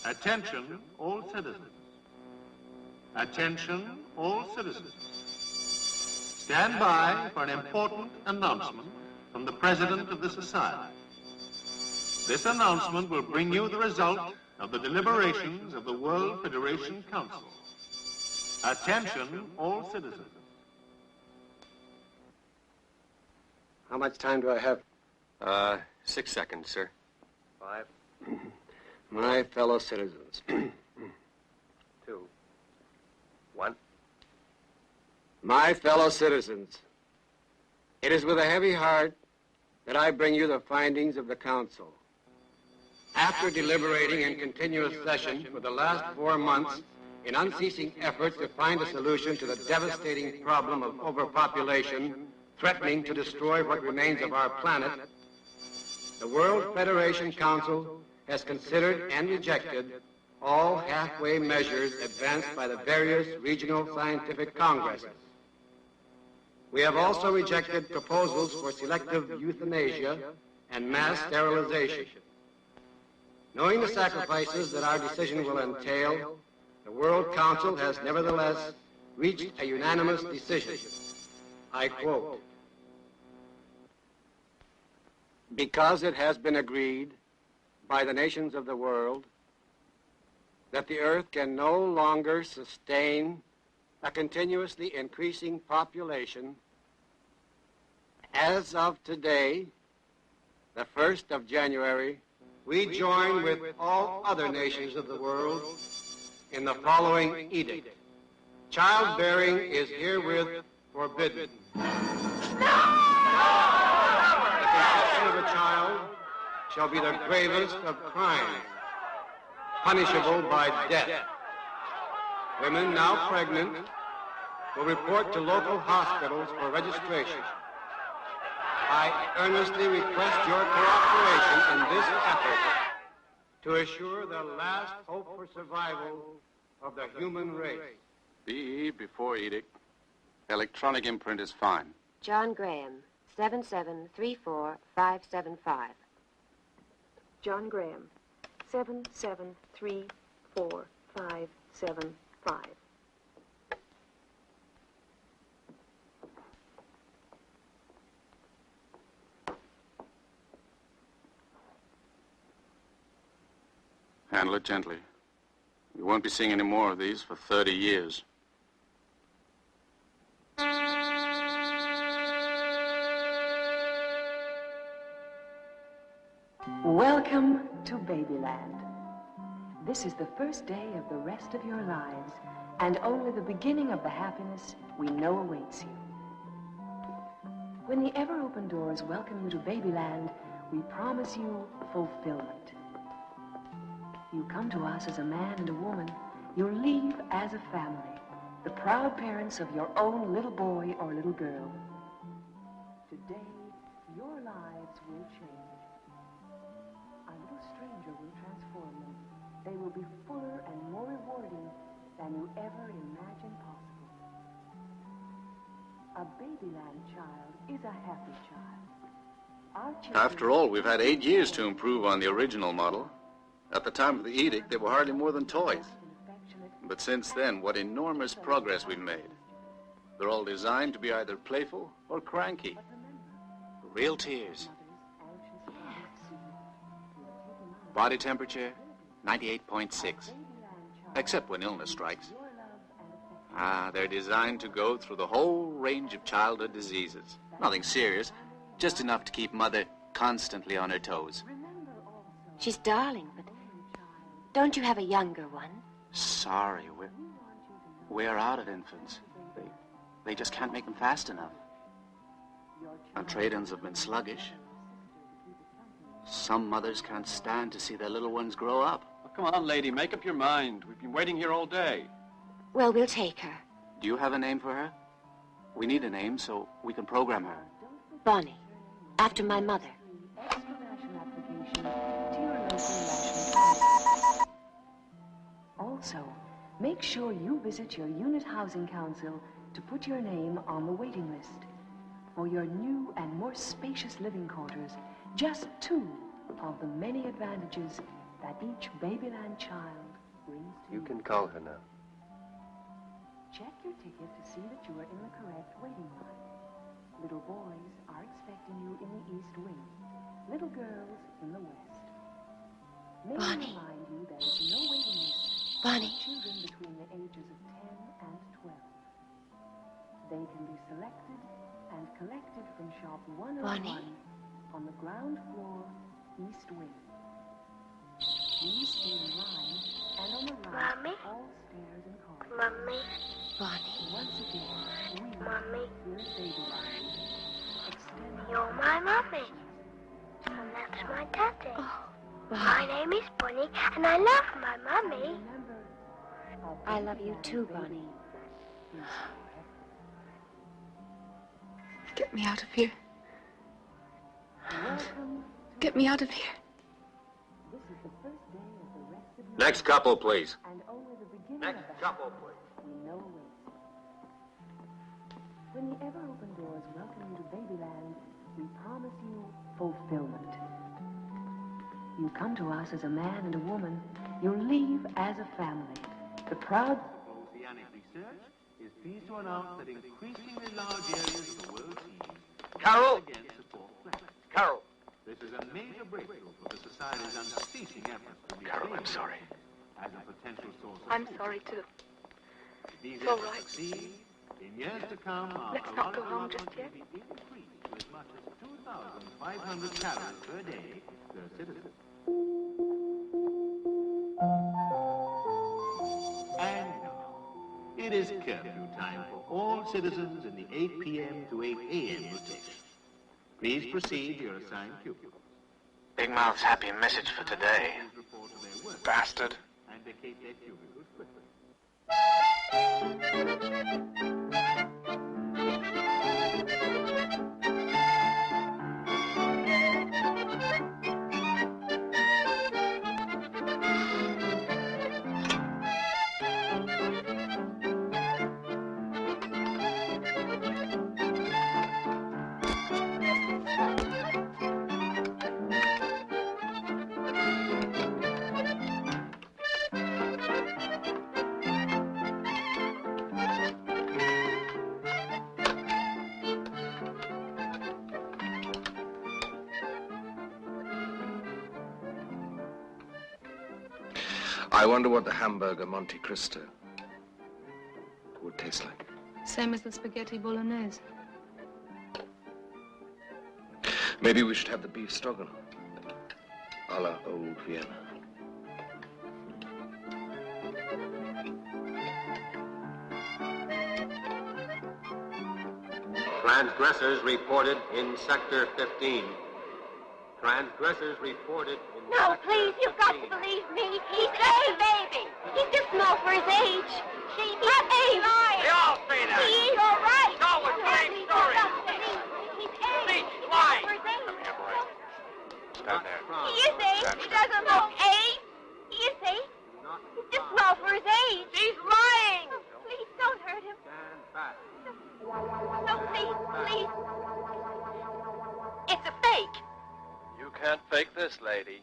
Attention, all citizens. Attention, all citizens. Stand by for an important announcement from the President of the Society. This announcement will bring you the result of the deliberations of the World Federation Council. Attention, all citizens. How much time do I have? 6 seconds, sir. 5. My fellow citizens. 2. 1. My fellow citizens, it is with a heavy heart that I bring you the findings of the Council. After deliberating in continuous session for the last 4 months in unceasing efforts to find a solution to the devastating problem of overpopulation threatening to destroy what remains of our planet, the World Federation Council has considered and rejected all halfway measures advanced by the various regional scientific congresses. We have also rejected proposals for selective euthanasia and mass sterilization. Knowing the sacrifices that our decision will entail, the World Council has nevertheless reached a unanimous decision. I quote, "Because it has been agreed by the nations of the world that the Earth can no longer sustain a continuously increasing population, as of today, the 1st of January, we join with all other nations of the world in the following edict. Childbearing is herewith forbidden. The conception of a child shall be the gravest of crimes, punishable by death. Women now pregnant will report to local hospitals for registration. I earnestly request your cooperation in this effort to assure the last hope for survival of the human race." BE before edict. Electronic imprint is fine. John Graham, 7734575. John Graham, 7734575. Handle it gently. You won't be seeing any more of these for 30 years. Welcome to Babyland. This is the first day of the rest of your lives, and only the beginning of the happiness we know awaits you. When the ever-open doors welcome you to Babyland, we promise you fulfillment. You come to us as a man and a woman. You leave as a family, the proud parents of your own little boy or little girl. Today, your lives will change. A little stranger will transform them. They will be fuller and more rewarding than you ever imagined possible. A Babyland child is a happy child. Our children— After all, we've had 8 years to improve on the original model. At the time of the edict, they were hardly more than toys. But since then, what enormous progress we've made. They're all designed to be either playful or cranky. Real tears. Body temperature, 98.6. Except when illness strikes. They're designed to go through the whole range of childhood diseases. Nothing serious, just enough to keep Mother constantly on her toes. She's darling, but don't you have a younger one? Sorry, we're out of infants. They just can't make them fast enough. Our trade-ins have been sluggish. Some mothers can't stand to see their little ones grow up. Oh, come on, lady, make up your mind. We've been waiting here all day. Well, we'll take her. Do you have a name for her? We need a name so we can program her. Bonnie, after my mother. Also, make sure you visit your unit housing council to put your name on the waiting list for your new and more spacious living quarters. Just 2 of the many advantages that each Babyland child brings to You can call her now. Check your ticket to see that you are in the correct waiting line. Little boys are expecting you in the East Wing. Little girls in the West. May I Bonnie. remind you there is no waiting list Bonnie. for children between the ages of 10 and 12. They can be selected and collected from shop 101 Bonnie. on the ground floor, East Wing. Please stay in line and on the right Mommy? of all stairs and corridors. Mommy, Bonnie. Once again, we Mommy. here at Babyland extend you're my mommy. And that's my daddy. Oh, My Bonnie. name is Bonnie, and I love my mommy. remember I love you too, Bonnie. Get me out of here. Welcome. Get me out of here. This is the first day of the rest of your Next couple, please. and only the beginning Next of the couple, please. we know awaits. When the ever-open doors welcome you to Babyland, we promise you fulfillment. You come to us as a man and a woman. You leave as a family. The proud Oceanic Research is pleased to announce that increasingly large areas of the world seas Carol! again support plants. Carol! This is a major breakthrough for the Society's unceasing efforts to be Carol, I'm sorry. as a potential source of I'm food. sorry too. These It's all efforts right. succeed. In years to come, our Let's not go caloric home just allotment yet. will be increased to as much as 2,500 calories per day per citizen. And now, it is curfew time for all citizens in the 8 p.m. to 8 a.m. rotation. Please proceed to your assigned cubicles. Big Mouth's happy message for today. Please report to their work Bastard. and vacate their cubicles quickly. I wonder what the hamburger Monte Cristo would taste like. Same as the spaghetti bolognese. Maybe we should have the beef stroganoff, a la old Vienna. Transgressors reported in Sector 15. Transgressors reported in No, Sector please, you've got to 15. believe me. He's a baby. He's too small for his age. He's lying. They all say that. He's all right. No, it's the same story. He's age. He's lying. for his age. Stand there. He is age. He doesn't look age. He is age. He's too small for his age. He's lying. Please don't hurt him. Stand back. No, please. It's a fake. You can't fake this, lady.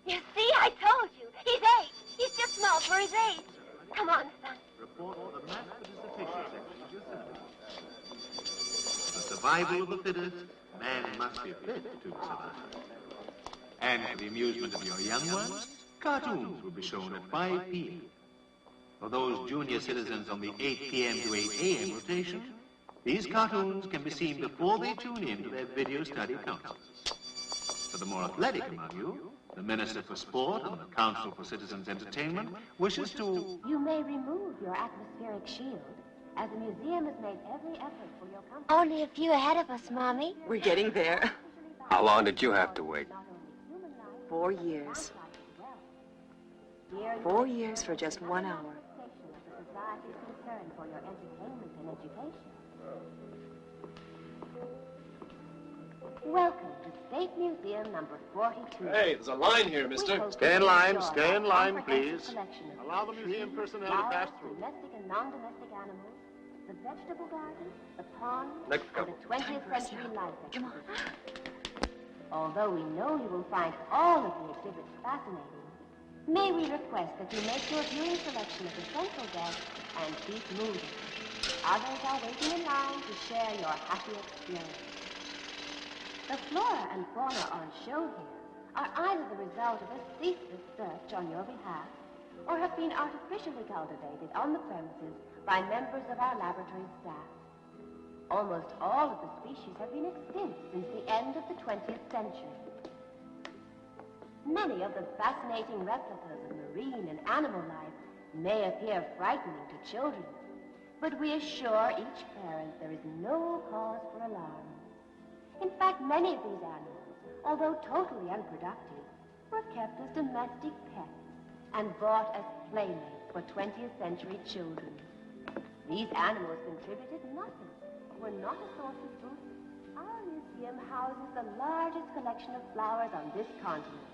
You see, I told you. He's age. He's just small for his age. Come on, son. Report for the match participation section of your syllabus. The survival of the fittest, man must be fit to survive. And for the amusement of your young ones, cartoons will be shown at 5 p.m. For those junior citizens on the 8 p.m. to 8 a.m. rotation, these cartoons can be seen before they tune in to their video study councils. For the more athletic among you, the Minister for Sport and the Council for Citizens' Entertainment wishes to... You may remove your atmospheric shield, as the museum has made every effort for your comfort. Only a few ahead of us, Mommy. We're getting there. How long did you have to wait? 4 years. 4 years for just 1 hour. The society's concern for your entertainment and education. Welcome to State Museum number 42. Hey, there's a line here, mister. Stay in line, please. Allow the museum personnel to Wild, pass through. domestic and non-domestic animals, the vegetable garden, the pond, Next and couple. the 20th century life exhibition. Although we know you will find all of the exhibits fascinating, may we request that you make your viewing selection of the central desk and keep moving. Others are waiting in line to share your happy experience. The flora and fauna on show here are either the result of a ceaseless search on your behalf or have been artificially cultivated on the premises by members of our laboratory staff. Almost all of the species have been extinct since the end of the 20th century. Many of the fascinating replicas of marine and animal life may appear frightening to children, but we assure each parent there is no cause for alarm. In fact, many of these animals, although totally unproductive, were kept as domestic pets and bought as playmates for 20th century children. These animals contributed nothing, were not a source of food. Our museum houses the largest collection of flowers on this continent.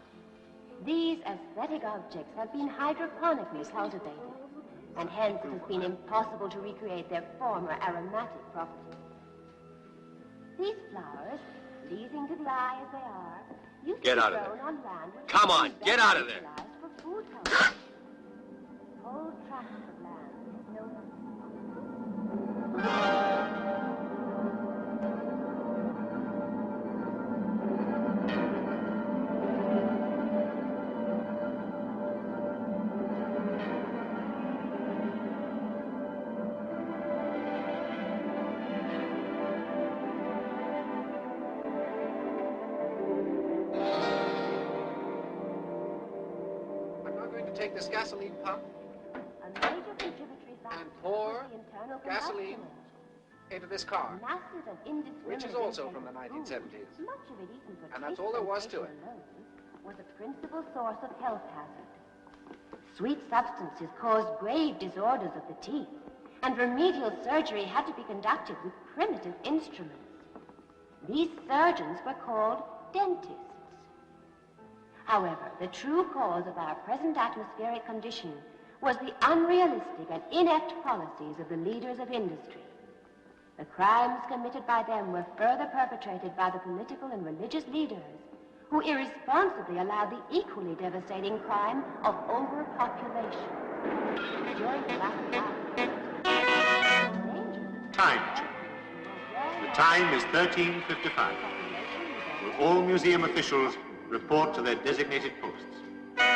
These aesthetic objects have been hydroponically cultivated, and hence it has been impossible to recreate their former aromatic properties. These flowers, pleasing to the eye as they are, used to be grown on land which Come had on, been get out of there. utilized for food culture. Whole tracts of land no longer. Take this gasoline pump A major contributory factor and pour was the internal gasoline combustion into this car, Massive and indiscriminate which is also from the intake of 1970s. food, much of it eaten for And that's taste all there was to sensation it. alone, was a principal source of health hazard. Sweet substances caused grave disorders of the teeth, and remedial surgery had to be conducted with primitive instruments. These surgeons were called dentists. However, the true cause of our present atmospheric condition was the unrealistic and inept policies of the leaders of industry. The crimes committed by them were further perpetrated by the political and religious leaders who irresponsibly allowed the equally devastating crime of overpopulation. During the last Time check. The time is 13:55. Will all museum officials report to their designated posts?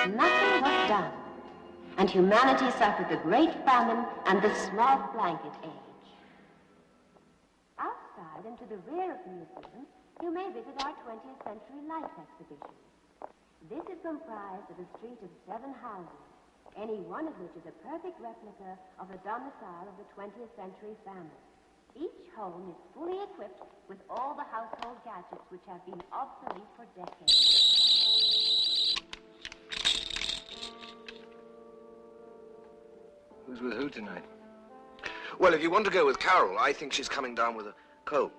Nothing was done, and humanity suffered the Great Famine and the Small Blanket Age. Outside and to the rear of the museum, you may visit our 20th Century Life exhibition. This is comprised of a street of 7 houses, any one of which is a perfect replica of the domicile of the 20th century family. Each home is fully equipped with all the household gadgets which have been obsolete for decades. Who's with who tonight? Well, if you want to go with Carol, I think she's coming down with a cold.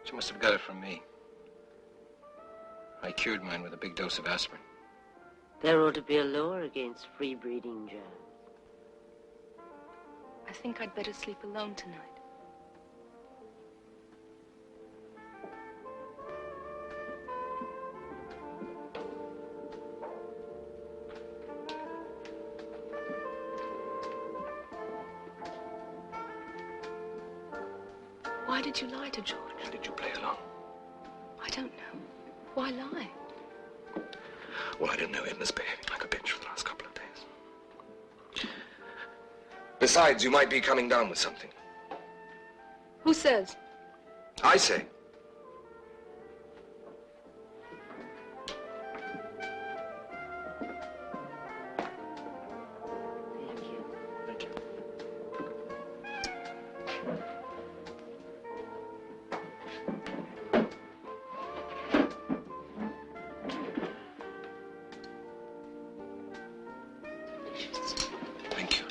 She must have got it from me. I cured mine with a big dose of aspirin. There ought to be a law against free-breeding germs. I think I'd better sleep alone tonight. Why did you lie to George? Why did you play along? I don't know. Why lie? Well, I didn't know him misbehaving like a bitch for the last couple of days. Besides, you might be coming down with something. Who says? I say. Thank you. Thank you.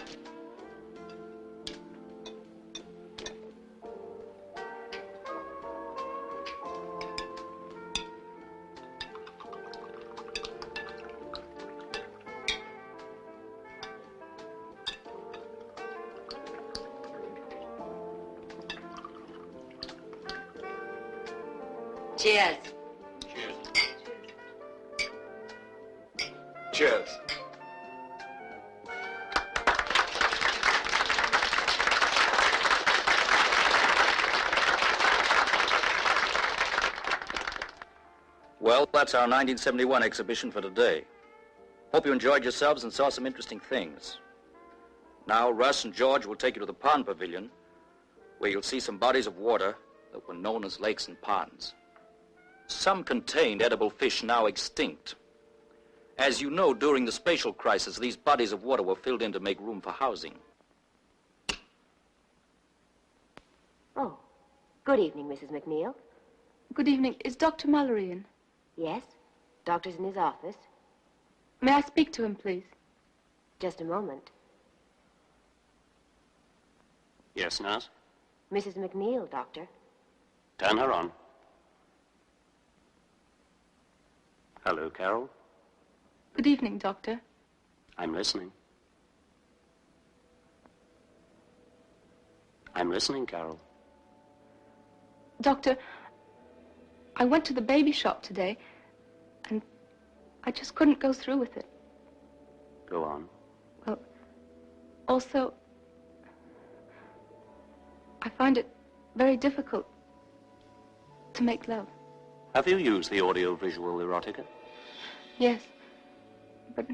Cheers. Cheers. Cheers. Well, that's our 1971 exhibition for today. Hope you enjoyed yourselves and saw some interesting things. Now, Russ and George will take you to the pond pavilion, where you'll see some bodies of water that were known as lakes and ponds. Some contained edible fish now extinct. As you know, during the spatial crisis, these bodies of water were filled in to make room for housing. Oh, good evening, Mrs. McNeil. Good evening. Is Dr. Mallory in? Yes, doctor's in his office. May I speak to him, please? Just a moment. Yes, nurse? Mrs. McNeil, doctor. Turn her on. Hello, Carol. Good evening, Doctor. I'm listening. I'm listening, Carol. Doctor, I went to the baby shop today, and I just couldn't go through with it. Go on. Well, also, I find it very difficult to make love. Have you used the audio-visual erotica? Yes, but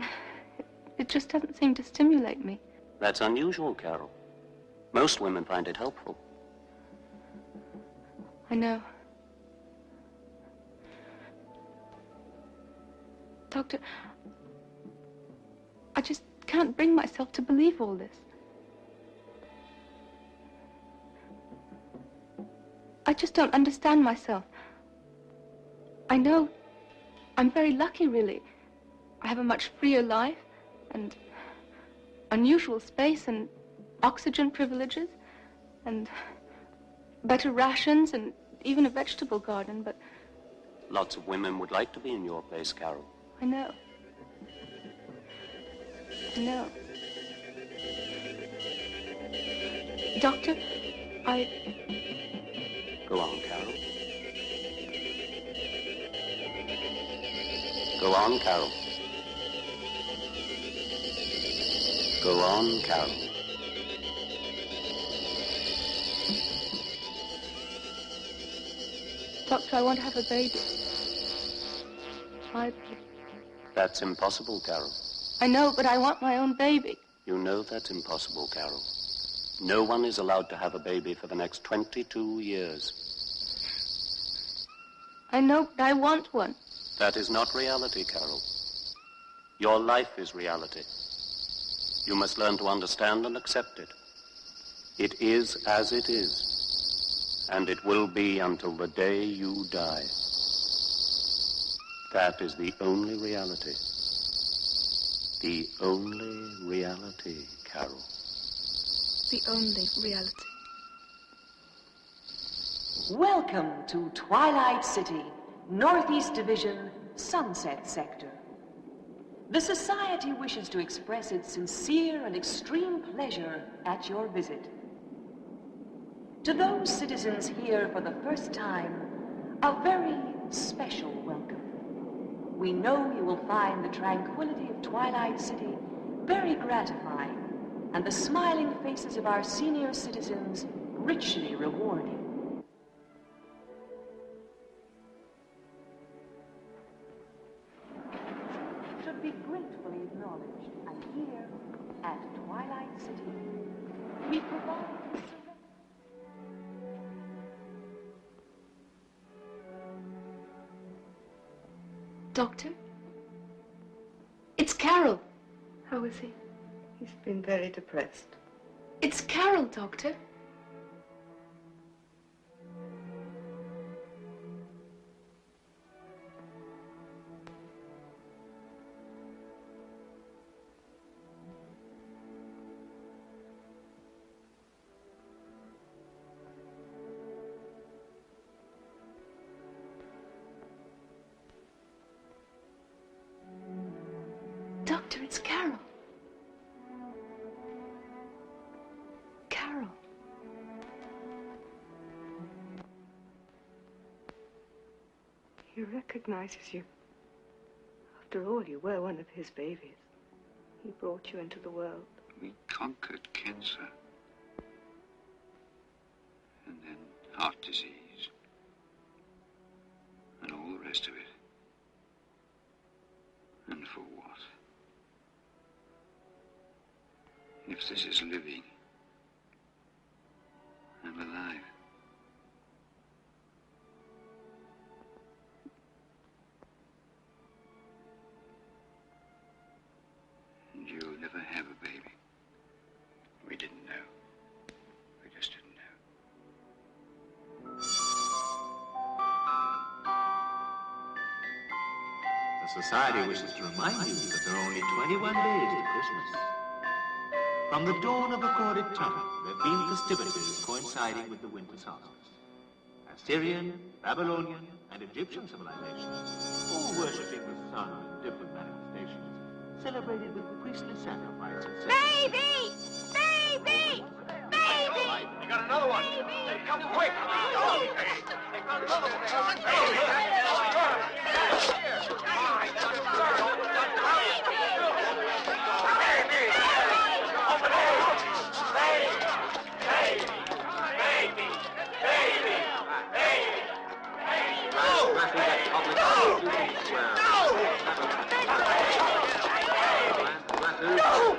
it just doesn't seem to stimulate me. That's unusual, Carol. Most women find it helpful. I know. Doctor, I just can't bring myself to believe all this. I just don't understand myself. I know I'm very lucky, really. I have a much freer life and unusual space and oxygen privileges and better rations and even a vegetable garden, but... Lots of women would like to be in your place, Carol. I know. I know. Doctor, Go on, Carol. Go on, Carol. Go on, Carol. Doctor, I want to have a baby. That's impossible, Carol. I know, but I want my own baby. You know that's impossible, Carol. No one is allowed to have a baby for the next 22 years. I know, but I want one. That is not reality, Carol. Your life is reality. You must learn to understand and accept it. It is as it is, and it will be until the day you die. That is the only reality. The only reality, Carol. The only reality. Welcome to Twilight City, Northeast Division, Sunset Sector. The Society wishes to express its sincere and extreme pleasure at your visit. To those citizens here for the first time, a very special welcome. We know you will find the tranquility of Twilight City very gratifying, and the smiling faces of our senior citizens richly rewarding. Should be gratefully acknowledged, and here at Twilight City, we provide... Doctor? It's Carol. How is he? He's been very depressed. It's Carol, Doctor. Doctor, it's Carol. Carol. He recognizes you. After all, you were one of his babies. He brought you into the world. We conquered cancer. And then heart disease. And all the rest of it. And for what? If this is living, I'm alive. And you'll never have a baby. We didn't know. We just didn't know. The Society wishes to remind you that there are only 21 days to Christmas. From the dawn of recorded time, there have been festivities coinciding with the winter solstice. Assyrian, Babylonian, and Egyptian civilizations, all worshipping the sun in different manifestations, celebrated with priestly sacrifices. Baby! Baby! Baby! They got another one. Hey, come quick. They found another one.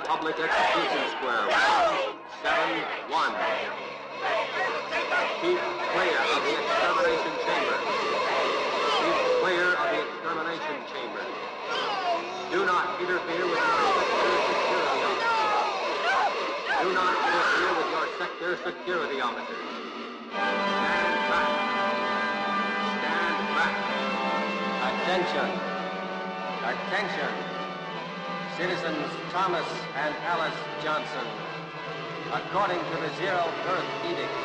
Public execution square. 7-1. Keep clear of the extermination chamber. Keep clear of the extermination chamber. Do not interfere with your sector security officers. Do not interfere with your sector security officers. Stand back. Stand back. Attention. Attention. Citizens Thomas and Alice Johnson, according to the Zero Birth Edict,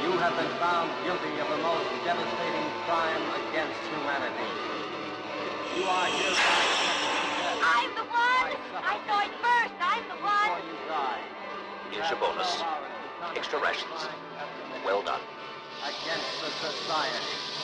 you have been found guilty of the most devastating crime against humanity. You are hereby I'm the one! I saw it first! I'm the one! before you die. Here's your bonus. Extra rations. Well done. Against the society.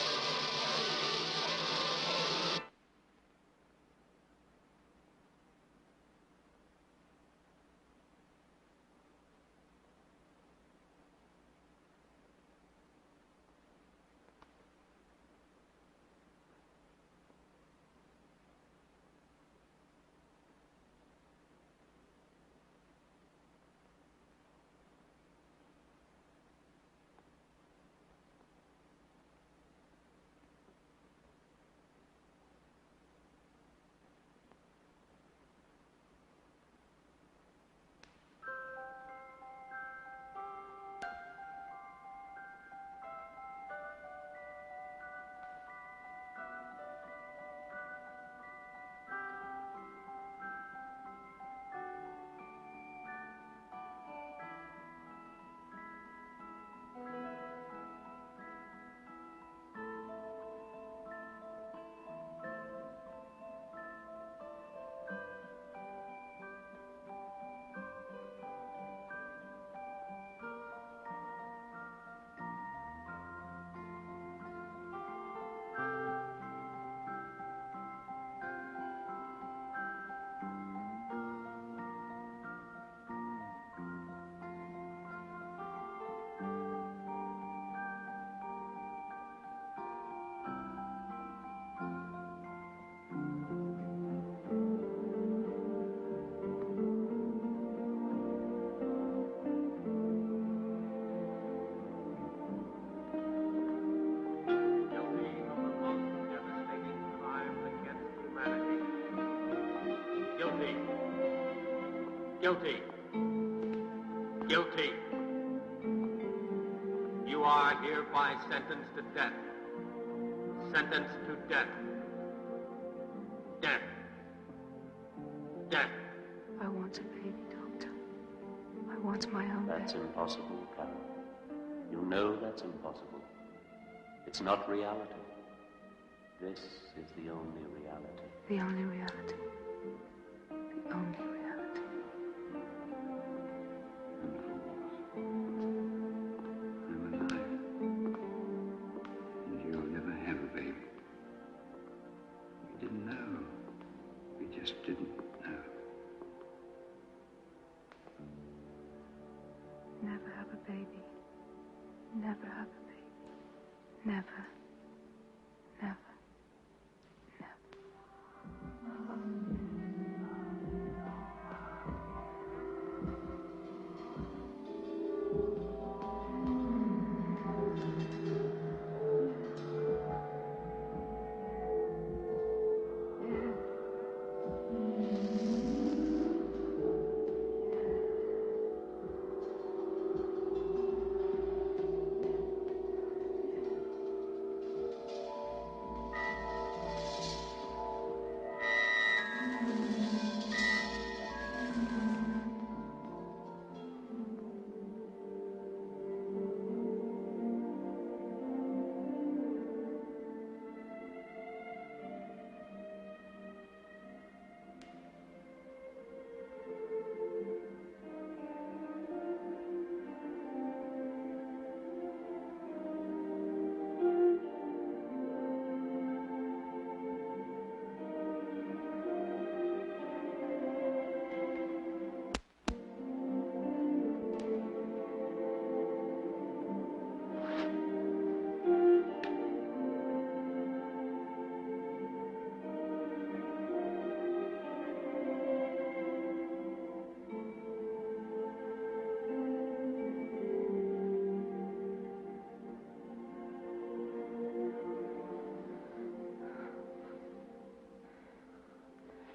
Guilty. Guilty. You are hereby sentenced to death. Sentenced to death. Death. Death. I want a baby, Doctor. I want my own baby. That's impossible, Carol. You know that's impossible. It's not reality. This is the only reality. The only reality. The only reality. I'm alive. And you'll never have a baby. We didn't know. a baby. Never have a baby. Never. Never.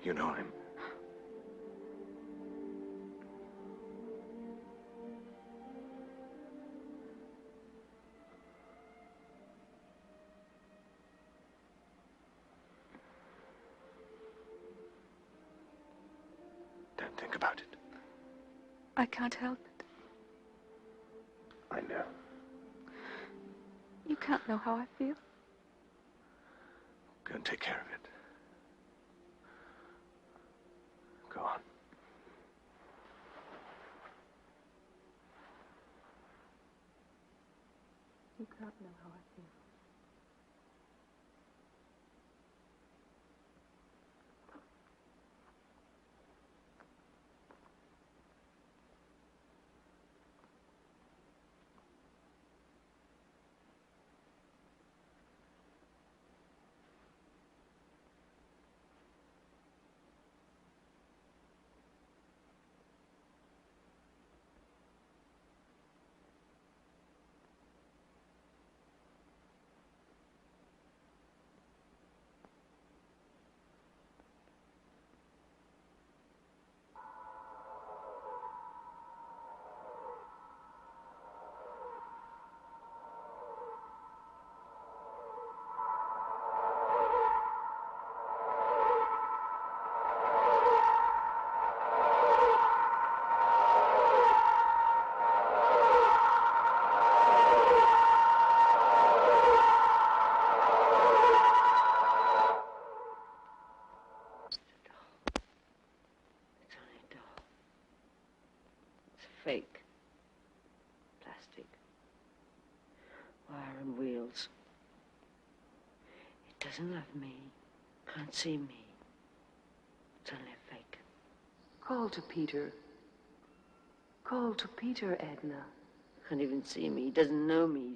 You know him. Don't think about it. I can't help it. I know. You can't know how I feel. Go and take care of it. Go on. You can't know how I feel. Fake. Plastic. Wire and wheels. It doesn't love me. Can't see me. It's only a fake. Call to Peter. Call to Peter, Edna. Can't even see me. He doesn't know me.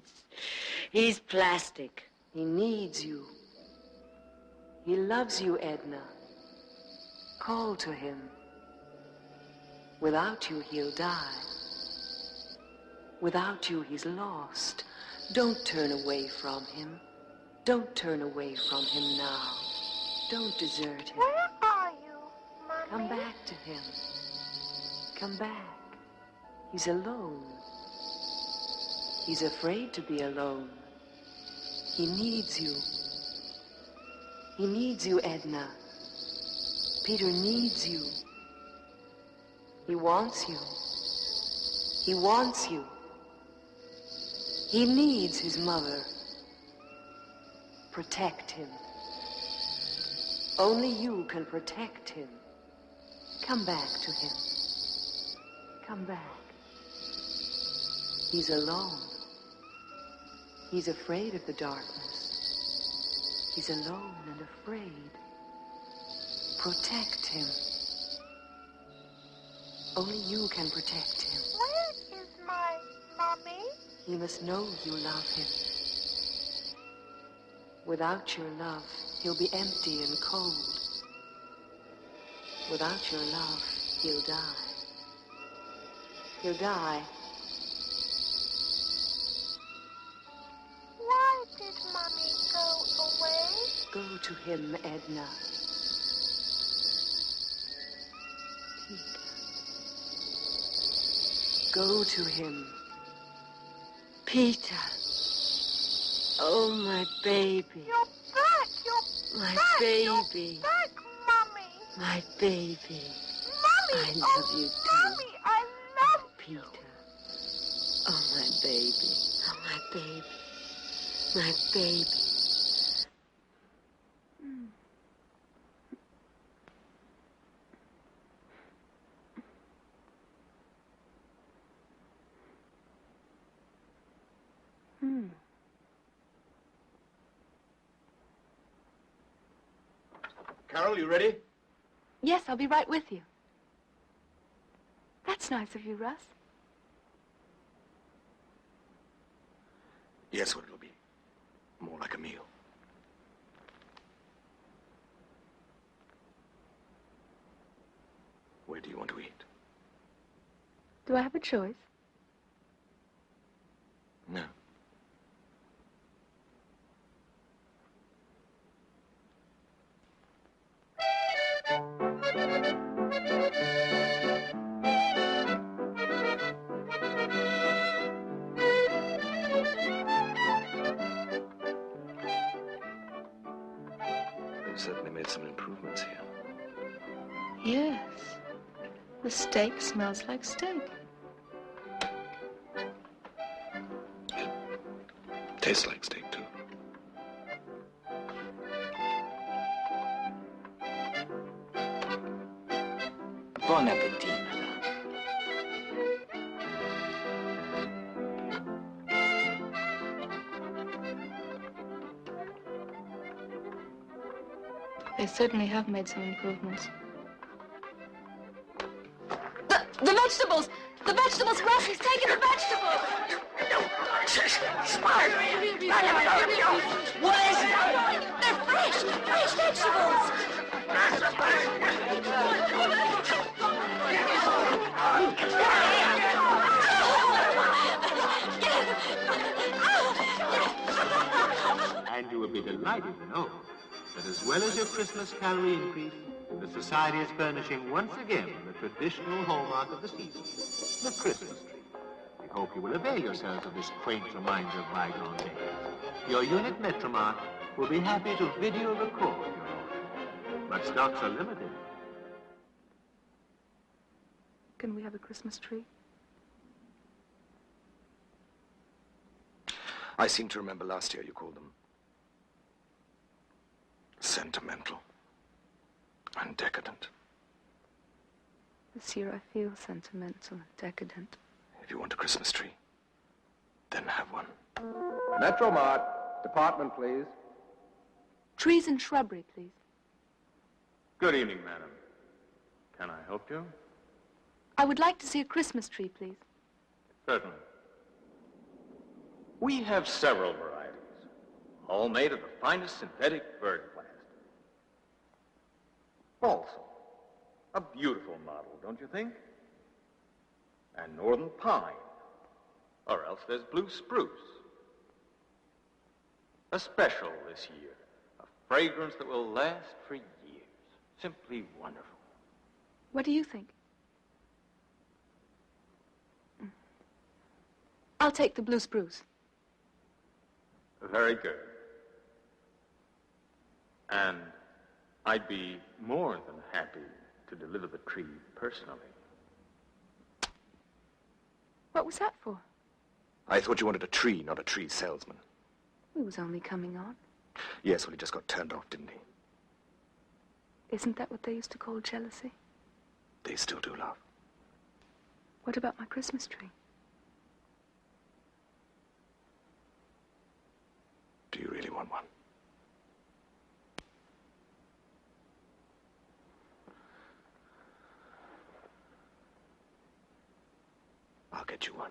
He's plastic. He needs you. He loves you, Edna. Call to him. Without you, he'll die. Without you, he's lost. Don't turn away from him. Don't turn away from him now. Don't desert him. Where are you, Mommy? Come back to him. Come back. He's alone. He's afraid to be alone. He needs you. He needs you, Edna. Peter needs you. He wants you. He wants you. He needs his mother. Protect him. Only you can protect him. Come back to him. Come back. He's alone. He's afraid of the darkness. He's alone and afraid. Protect him. Only you can protect him. Where is my He must know you love him. Without your love, he'll be empty and cold. Without your love, he'll die. He'll die. Why did Mommy go away? Go to him, Edna. Peter. Go to him. Peter. Oh, my baby. You're back. You're My back. baby. You're back, Mommy. My baby. Mommy. I love you too. Mommy, I love Peter. Oh, my baby. Oh, my baby. My baby. Carol, you ready? Yes, I'll be right with you. That's nice of you, Russ. Yes, well, it'll be more like a meal. Where do you want to eat? Do I have a choice? No. They've certainly made some improvements here. Yes. The steak smells like steak. Tastes like steak, too. Bon appetit, madame. They certainly have made some improvements. The vegetables! The vegetables! Russ, he's taking the vegetables! Smart! What is it? They're fresh vegetables! And you will be delighted to know that as well as your Christmas calorie increase, the Society is furnishing once again the traditional hallmark of the season, the Christmas tree. We hope you will avail yourselves of this quaint reminder of bygone days. Your unit Metromart will be happy to video record your order, but stocks are limited. Can we have a Christmas tree? I seem to remember last year you called them sentimental and decadent. This year I feel sentimental and decadent. If you want a Christmas tree, then have one. Metromart. Department, please. Trees and shrubbery, please. Good evening, madam. Can I help you? I would like to see a Christmas tree, please. Certainly. We have several varieties, all made of the finest synthetic bird plast. Balsam, a beautiful model, don't you think? And northern pine, or else there's blue spruce. A special this year, a fragrance that will last for years. Simply wonderful. What do you think? I'll take the blue spruce. Very good. And I'd be more than happy to deliver the tree personally. What was that for? I thought you wanted a tree, not a tree salesman. He was only coming on. Yes, well, he just got turned off, didn't he? Isn't that what they used to call jealousy? They still do, love. What about my Christmas tree? Do you really want one? I'll get you one.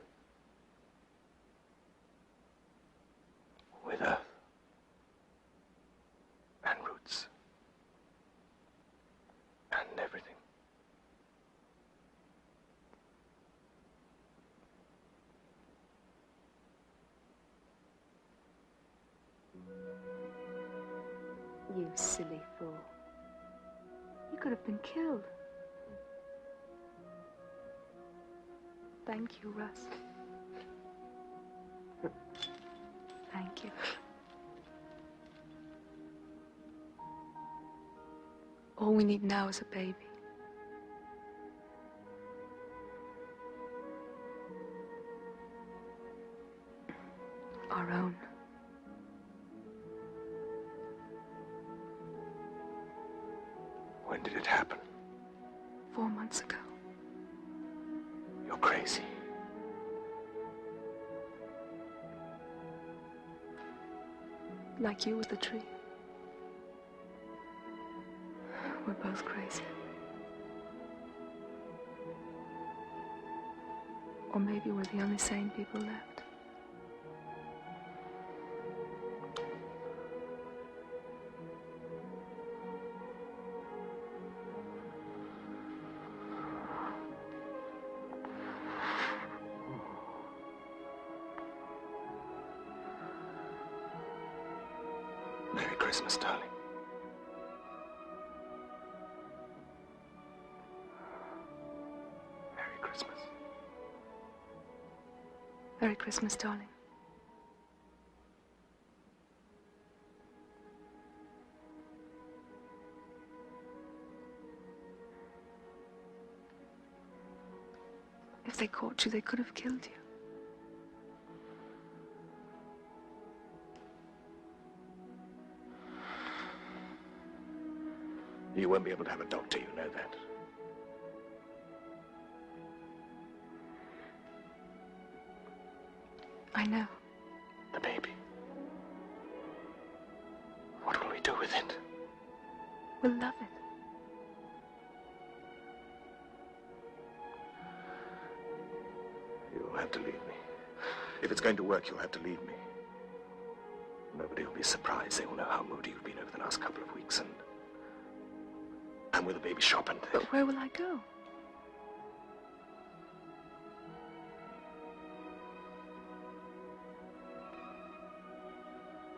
silly fool. You could have been killed. Thank you, Russ. Thank you. All we need now is a baby. Our own. When did it happen? 4 months ago. You're crazy. Like you with the tree. We're both crazy. Or maybe we're the only sane people left. Merry Christmas, darling. Merry Christmas. Merry Christmas, darling. If they caught you, they could have killed you. You won't be able to have a doctor, you know that. I know. The baby. What will we do with it? We'll love it. You'll have to leave me. If it's going to work, you'll have to leave me. Nobody will be surprised. They will know how moody you've been over the last couple of weeks, and with the baby shop and... But where will I go?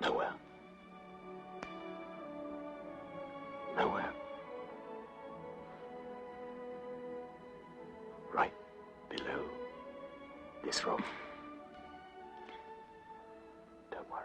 Nowhere. Nowhere. Right below this room. Don't worry.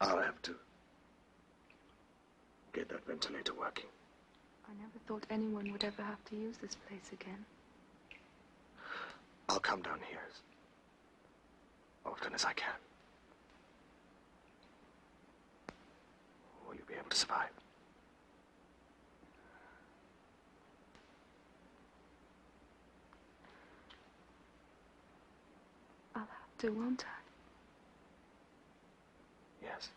I'll have to get that ventilator working. I never thought anyone would ever have to use this place again. I'll come down here as often as I can. Will you be able to survive? I'll have to, won't I? Yes.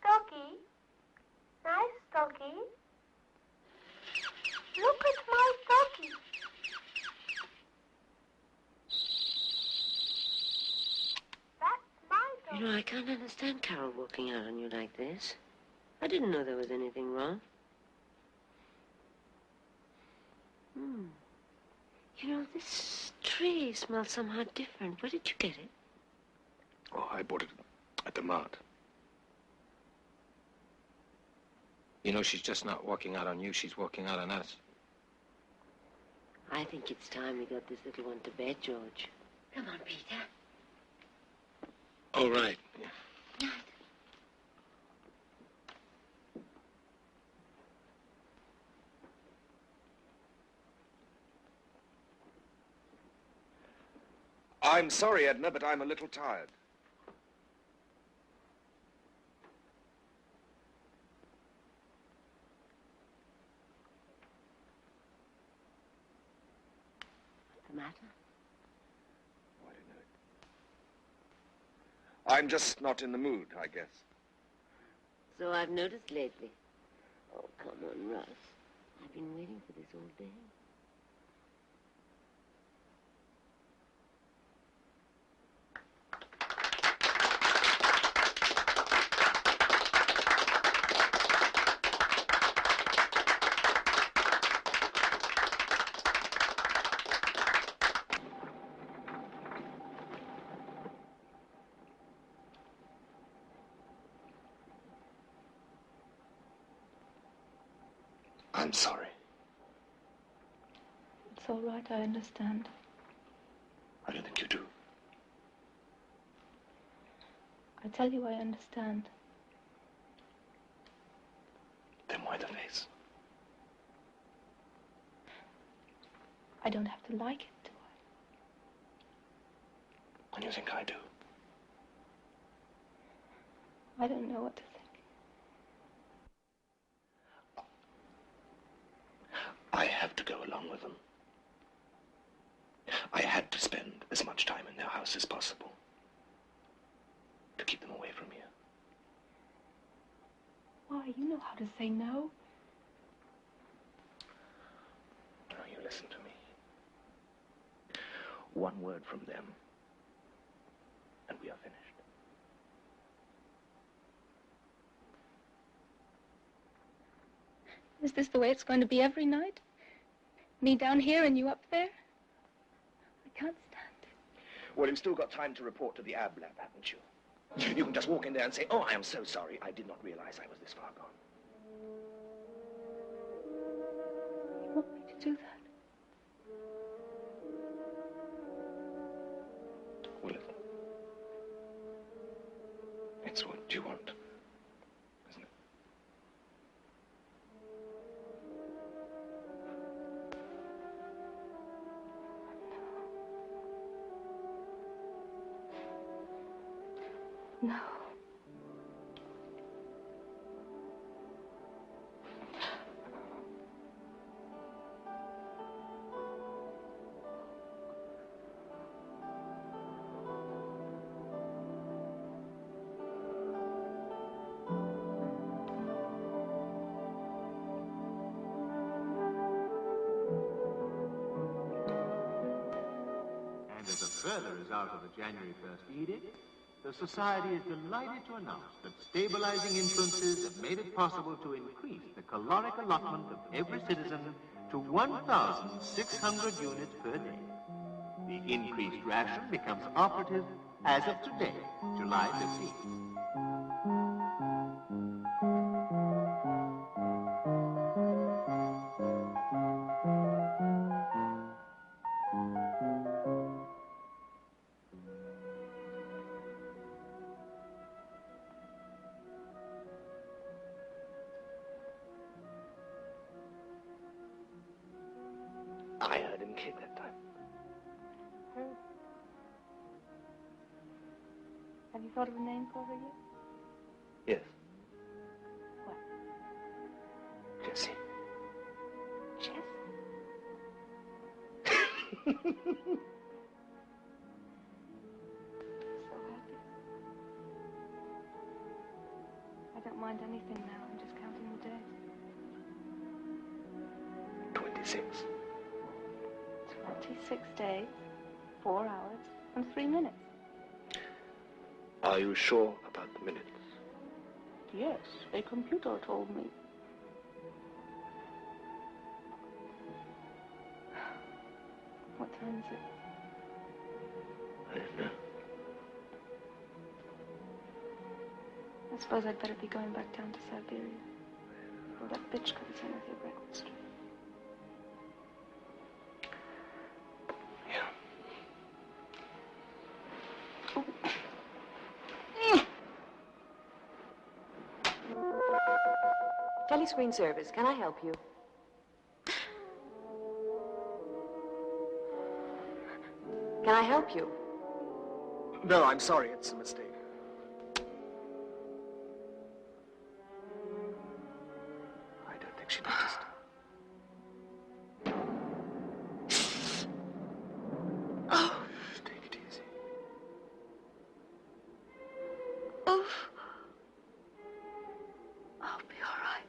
Doggy. Nice doggy. Look at my doggy. You know, I can't understand Carol walking out on you like this. I didn't know there was anything wrong. You know, this tree smells somehow different. Where did you get it? Oh, I bought it at the mart. You know, she's just not walking out on you, she's walking out on us. I think it's time we got this little one to bed, George. Come on, Peter. Oh, right. Yeah. Night. I'm sorry, Edna, but I'm a little tired. What's the matter? Oh, I don't know. I'm just not in the mood, I guess. So I've noticed lately. Oh, come on, Russ. I've been waiting for this all day. I'm sorry. It's all right, I understand. I don't think you do. I tell you I understand. Then why the face? I don't have to like it, do And you think I do? I? I don't know what to think. I have to go along with them. I had to spend as much time in their house as possible to keep them away from here. Why? You know how to say no. Now you listen to me. One word from them, and we are finished. Is this the way it's going to be every night? Me down here and you up there? I can't stand it. Well, you've still got time to report to the ab lab, haven't you? You can just walk in there and say, "Oh, I am so sorry. I did not realize I was this far gone." You want me to do that? Well, it's what you want, isn't it? No. And as a further result of the January 1st edict, the Society is delighted to announce that stabilizing influences have made it possible to increase the caloric allotment of every citizen to 1,600 units per day. The increased ration becomes operative as of today, July 15th. I heard him kick that time. Have you thought of a name for her yet? Yes. What? Jessie. Jess? So happy. I don't mind anything now. I'm just counting the days. 26. 26 days, 4 hours, and 3 minutes. Are you sure about the minutes? Yes, a computer told me. What time is it? I don't know. I suppose I'd better be going back down to Siberia. Or that bitch comes in with your breakfast. Telescreen service, can I help you? Can I help you? No, I'm sorry, it's a mistake. I don't think she noticed. Oh. Take it easy. Oh. I'll be all right.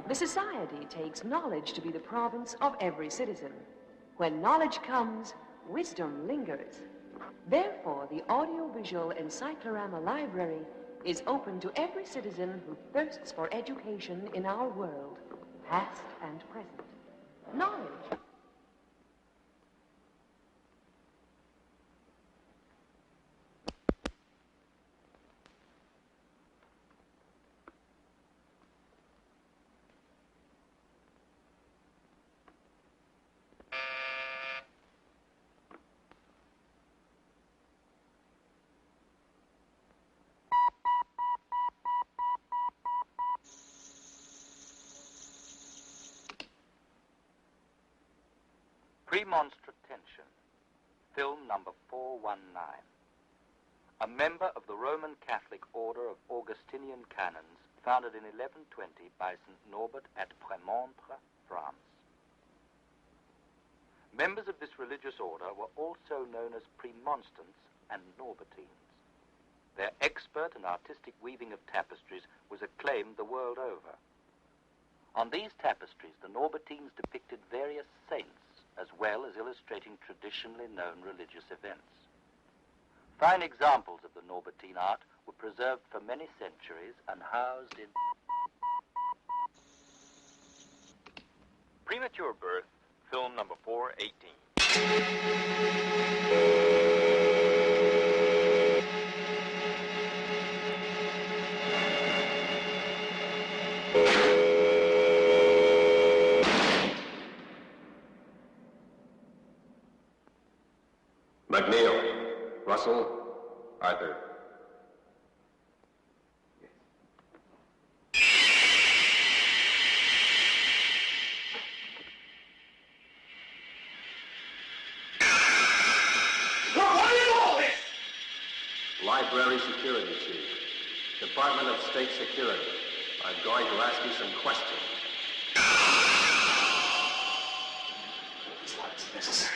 The society takes knowledge to be the province of every citizen. When knowledge comes, wisdom lingers. Therefore, the audiovisual Encyclorama Library is open to every citizen who thirsts for education in our world, past and present. Knowledge. Premonstrate tension, film number 419. A member of the Roman Catholic Order of Augustinian Canons, founded in 1120 by St. Norbert at Prémontre, France. Members of this religious order were also known as Premonstrants and Norbertines. Their expert and artistic weaving of tapestries was acclaimed the world over. On these tapestries, the Norbertines depicted various saints, as well as illustrating traditionally known religious events. Fine examples of the Norbertine art were preserved for many centuries and housed in Premature Birth, film number 418. McNeil, Russell, Arthur. What is all this? Library Security Chief. Department of State Security. I'm going to ask you some questions. It's not necessary.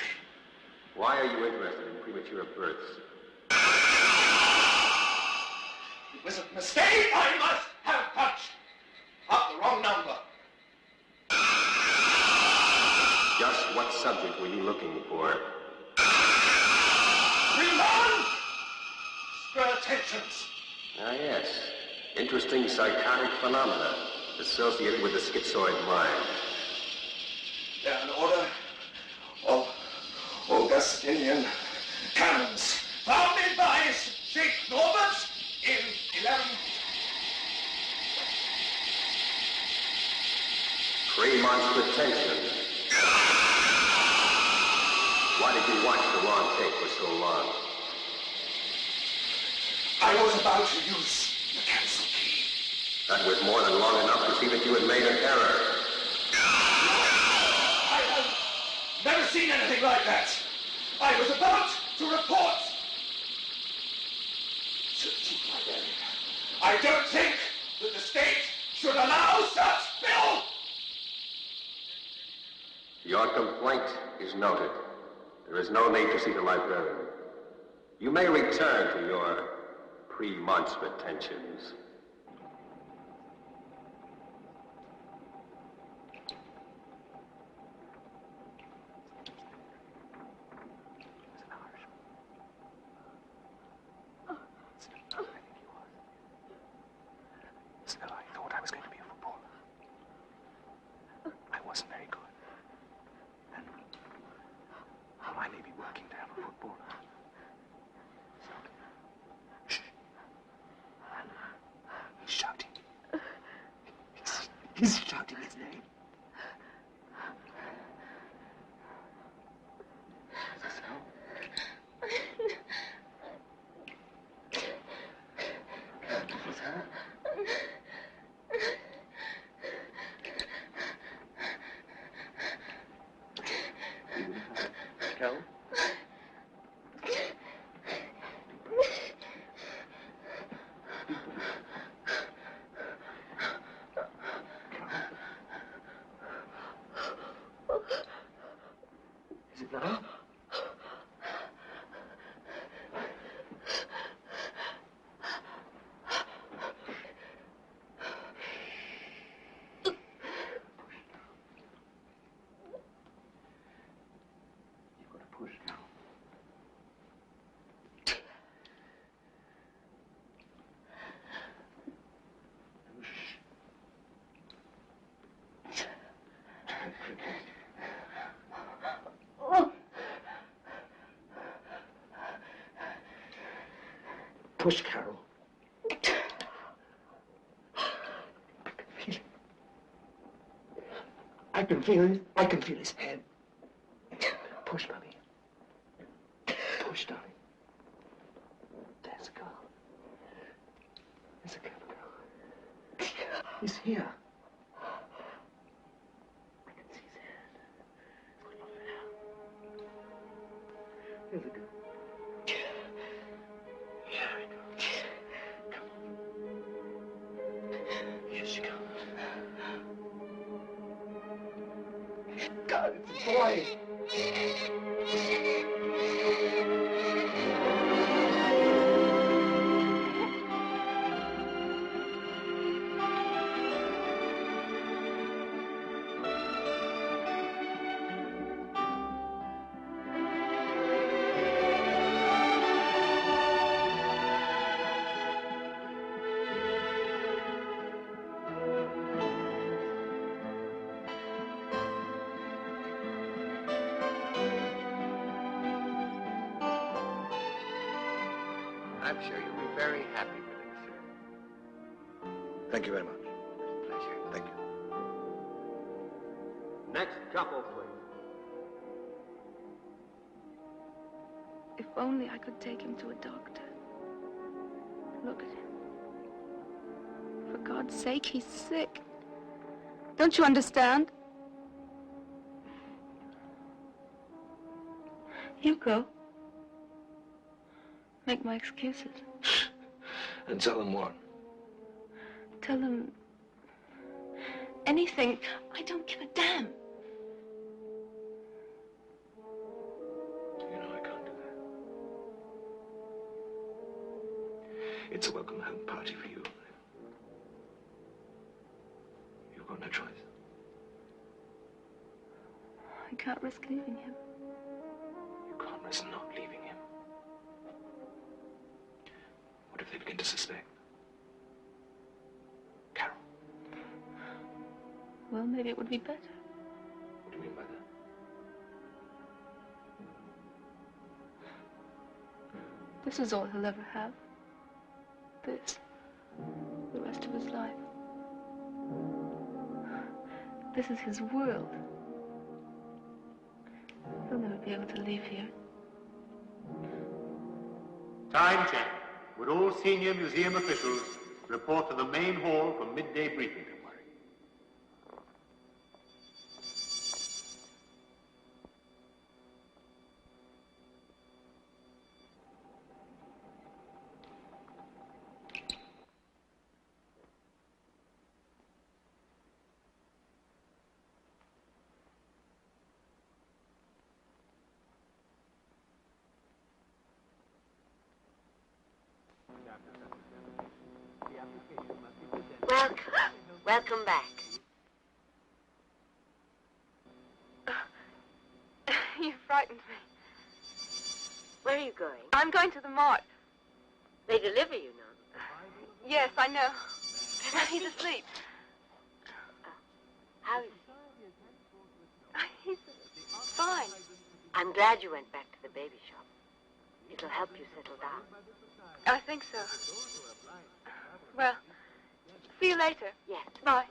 Why are you interested in premature births? It was a mistake. I must have punched up the wrong number. Just what subject were you looking for? Remand! Spur tensions. Ah, yes. Interesting psychotic phenomena associated with the schizoid mind. They're an order of Augustinian canons, founded by St. Norbert in months detention. Why did you watch the wrong tape for so long? I was about to use the cancel key. That was more than long enough to see that you had made an error. I have never seen anything like that. I was about to report to the chief librarian. I don't think that the state should allow such bill. Your complaint is noted. There is no need to see the librarian. You may return to your pre-months retentions. Still, I thought I was going to be a footballer. I wasn't very good. And I may be working to have a footballer. So, shh. And he's shouting. He's shouting his name. Is this so? What's that? Carol? Is it now? Push now. Push, Carol. I can feel it. I can feel his head. Push, Bobby. Push, darling. There's a girl. There's a girl. He's here. I can see his head. He's got a lot of hair. There's a girl. Here we go. Come. Here she comes. God, it's a boy. I'm sure you'll be very happy with it, sir. Thank you very much. Pleasure. Thank you. Next couple, please. If only I could take him to a doctor. Look at him. For God's sake, he's sick. Don't you understand? You go. Make my excuses. And tell them what? Tell them anything. I don't give a damn. You know I can't do that. It's a welcome home party for you. You've got no choice. I can't risk leaving him. You can't risk not leaving him. What if they begin to suspect? Carol. Well, maybe it would be better. What do you mean by that? This is all he'll ever have. This. The rest of his life. This is his world. He'll never be able to leave here. Time check. Would all senior museum officials report to the main hall for midday briefing tomorrow? Welcome back. You frightened me. Where are you going? I'm going to the mart. They deliver, you know. Yes, I know. But he's asleep. How is he? He's fine. I'm glad you went back to the baby shop. It'll help you settle down. I think so. Well, see you later. Yes. Bye.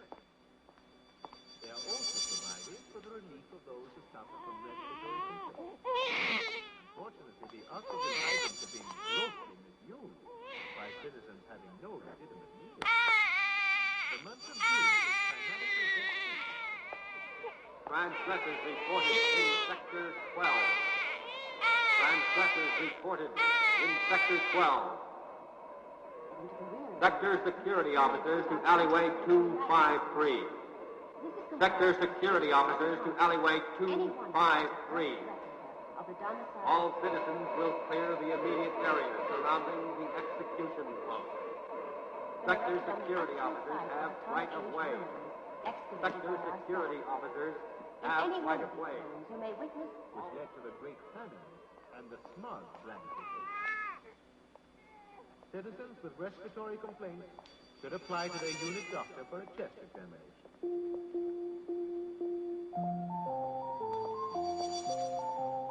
They are also provided for the relief of those who suffer from respiratory infections. Fortunately, the oxygen items are being grossly misused by citizens having no legitimate need. The month of June is primarily dedicated. Transgressors reported in Sector 12. Transgressors reported in Sector 12. Sector security officers to alleyway 253. Sector security officers to alleyway 253. All citizens will clear the immediate area surrounding the execution post. Sector security officers have right of way. Sector security officers have right of way. Which led to the Great Famine and the smog plague. Citizens with respiratory complaints should apply to their unit doctor for a chest examination.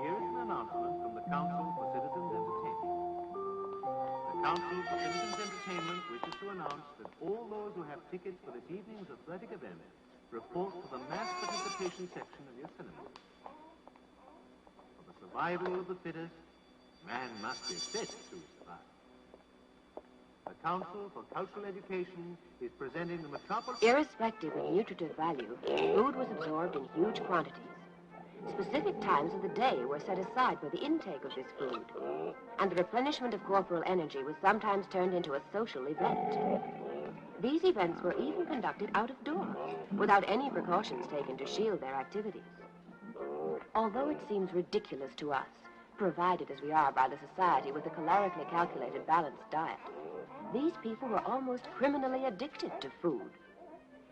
Here is an announcement from the Council for Citizens Entertainment. The Council for Citizens Entertainment wishes to announce that all those who have tickets for this evening's athletic event report to the mass participation section of your cinema. For the survival of the fittest, man must be fit to survive. The Council for Cultural Education is presenting the Metropolis... Irrespective of nutritive value, food was absorbed in huge quantities. Specific times of the day were set aside for the intake of this food, and the replenishment of corporal energy was sometimes turned into a social event. These events were even conducted out of doors, without any precautions taken to shield their activities. Although it seems ridiculous to us, provided as we are by the society with a calorically calculated balanced diet, these people were almost criminally addicted to food.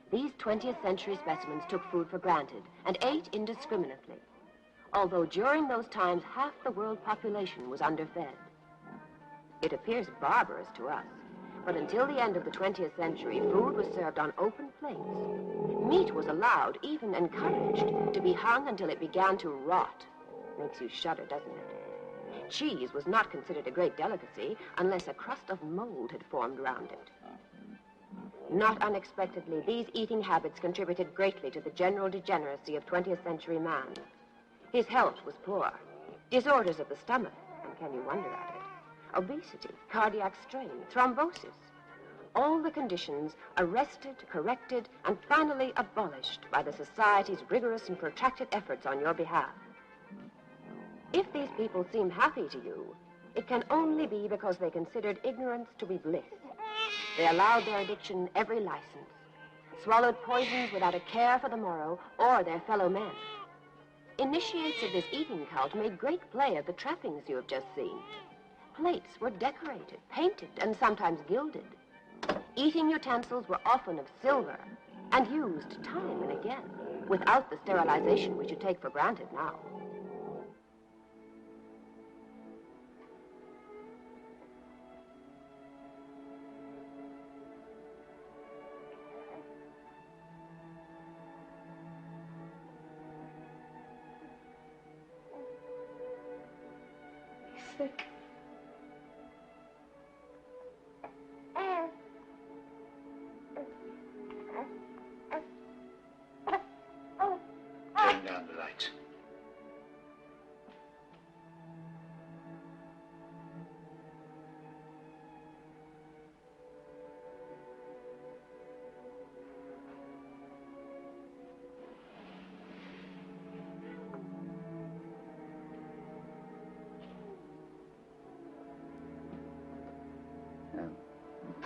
These 20th century specimens took food for granted and ate indiscriminately, although during those times half the world population was underfed. It appears barbarous to us, but until the end of the 20th century, food was served on open plates. Meat was allowed, even encouraged, to be hung until it began to rot. Makes you shudder, doesn't it? Cheese was not considered a great delicacy unless a crust of mold had formed around it. Not unexpectedly, these eating habits contributed greatly to the general degeneracy of 20th century man. His health was poor. Disorders of the stomach, and can you wonder at it? Obesity, cardiac strain, thrombosis. All the conditions arrested, corrected, and finally abolished by the society's rigorous and protracted efforts on your behalf. If these people seem happy to you, it can only be because they considered ignorance to be bliss. They allowed their addiction every license, swallowed poisons without a care for the morrow or their fellow men. Initiates of this eating cult made great play of the trappings you have just seen. Plates were decorated, painted, and sometimes gilded. Eating utensils were often of silver and used time and again, without the sterilization we should take for granted now. Sick.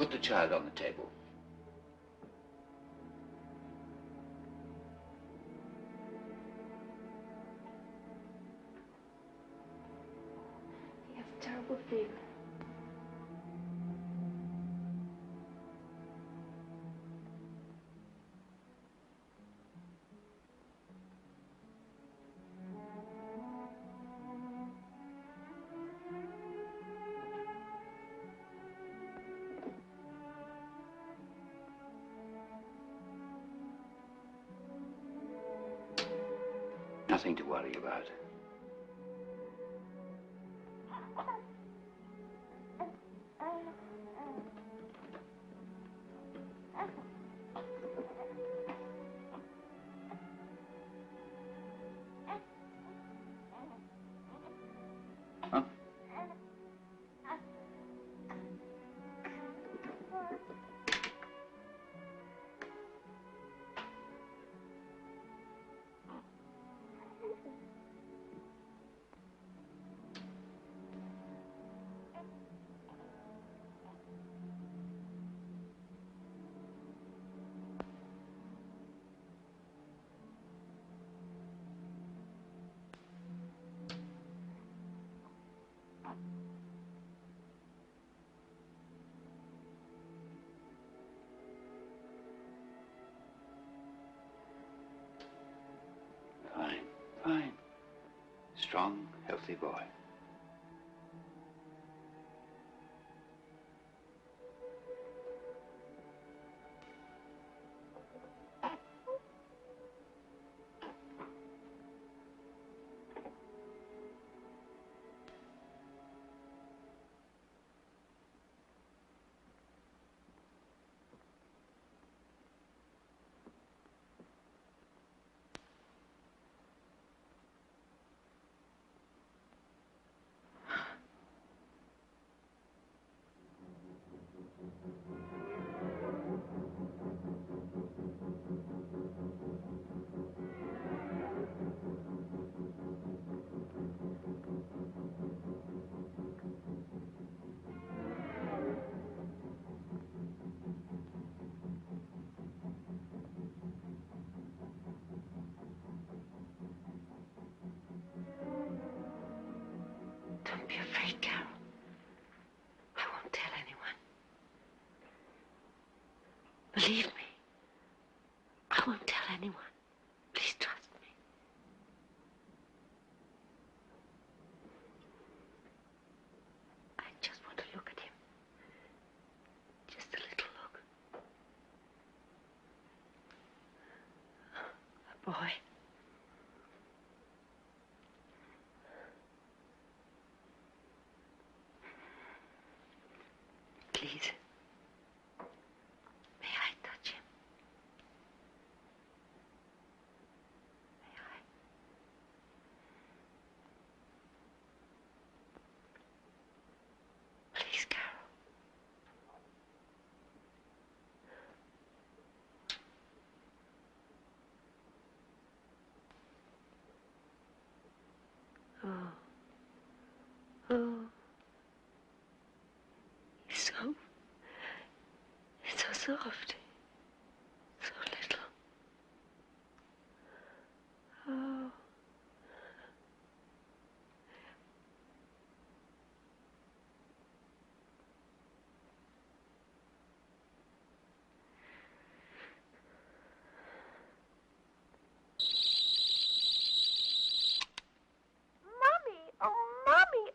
Put the child on the table. He has a terrible fever. Nothing to worry about. Huh? Fine, fine. Strong, healthy boy. Don't be afraid, Carol. I won't tell anyone. Believe me. I won't tell anyone. Please trust me. I just want to look at him. Just a little look. A boy. Please. May I touch him? May I? Please, Carol. Oh. Oh. He's so soft. So little. Oh. Mommy! Oh, Mommy!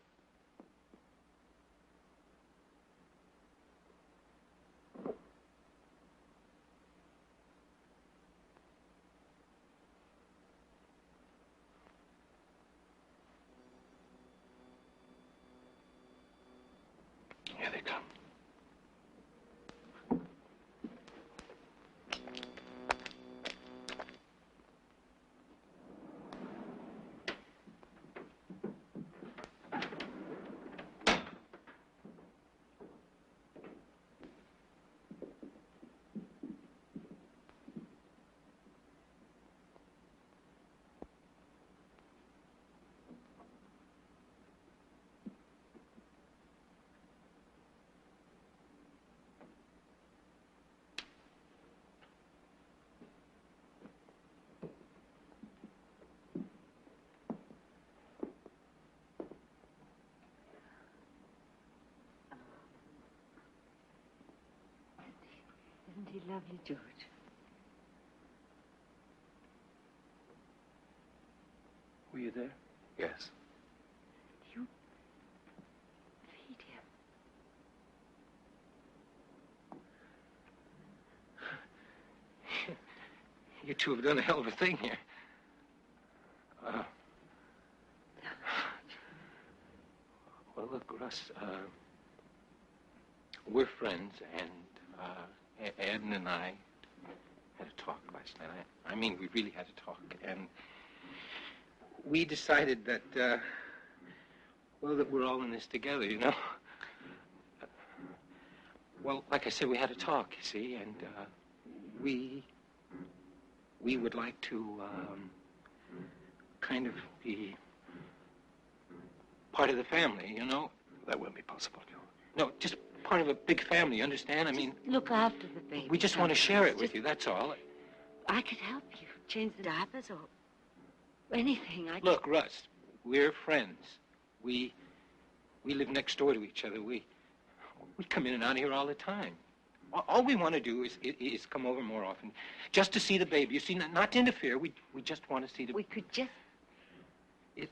he lovely, George? Were you there? Yes. You feed him. You two have done a hell of a thing here. Well, look, Russ, we're friends, and Ed and I had a talk last night. I mean, we really had a talk, and we decided that, well, that we're all in this together, you know? Well, like I said, we had a talk, you see, and we would like to kind of be part of the family, you know? That won't be possible, Joe. No, just part of a big family, you understand? I mean... Look after the baby. We just want to share it with you, that's all. I could help you. Change the diapers or anything. Look, Russ, we're friends. We live next door to each other. We come in and out of here all the time. All we want to do is come over more often, just to see the baby. You see, not to interfere. We just want to see the... We could just... Is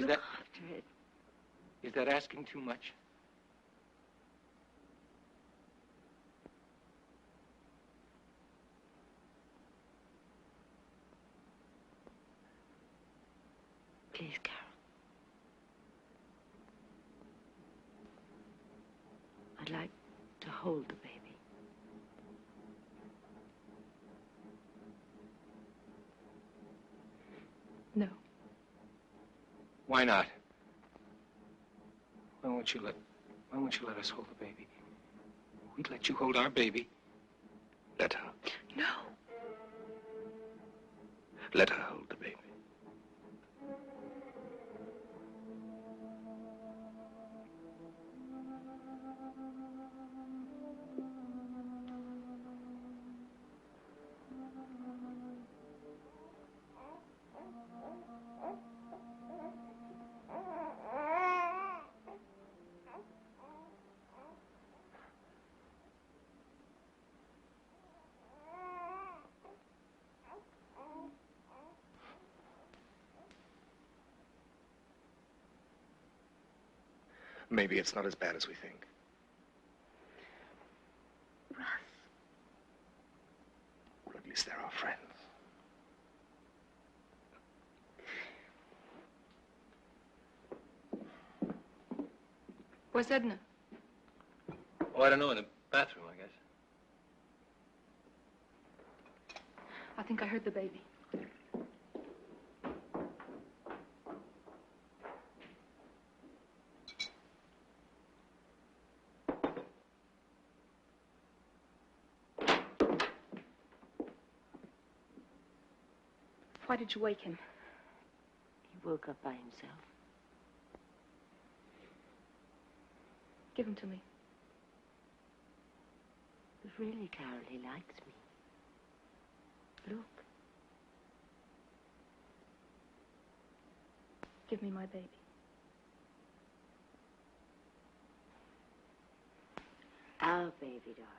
that... after it. Is that asking too much? Please, Carol. I'd like to hold the baby. No. Why not? Why won't you let us hold the baby? We'd let you hold our baby. Let her. No. Let her hold the baby. Maybe it's not as bad as we think. Russ. Or at least they're our friends. Where's Edna? Oh, I don't know, in the bathroom, I guess. I think I heard the baby. Why did you wake him? He woke up by himself. Give him to me. But really, Carol, he likes me. Look. Give me my baby. Our baby, darling.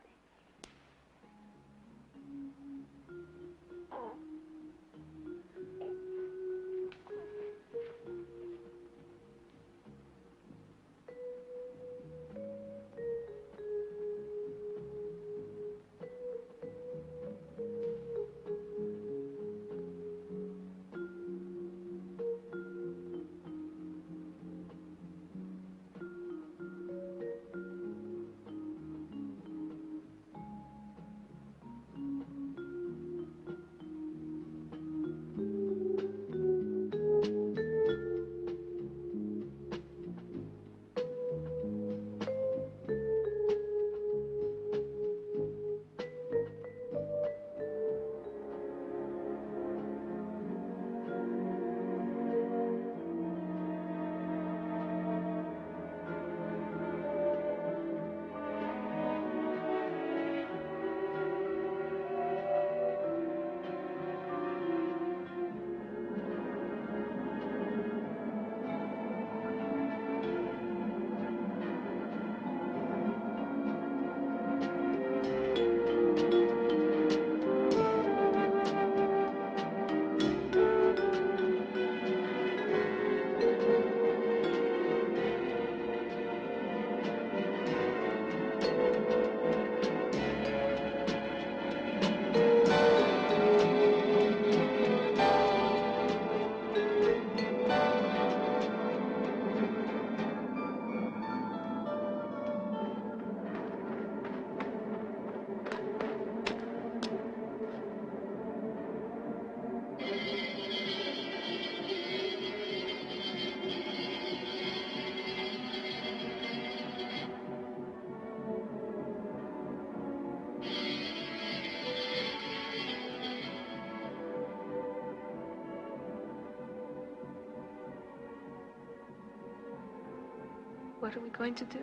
What are we going to do?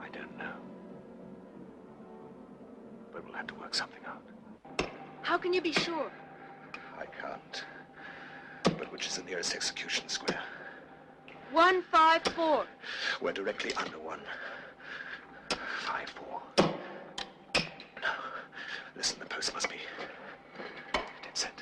I don't know. But we'll have to work something out. How can you be sure? I can't. But which is the nearest execution square? 154. We're directly under 154. No. Listen, the post must be dead center.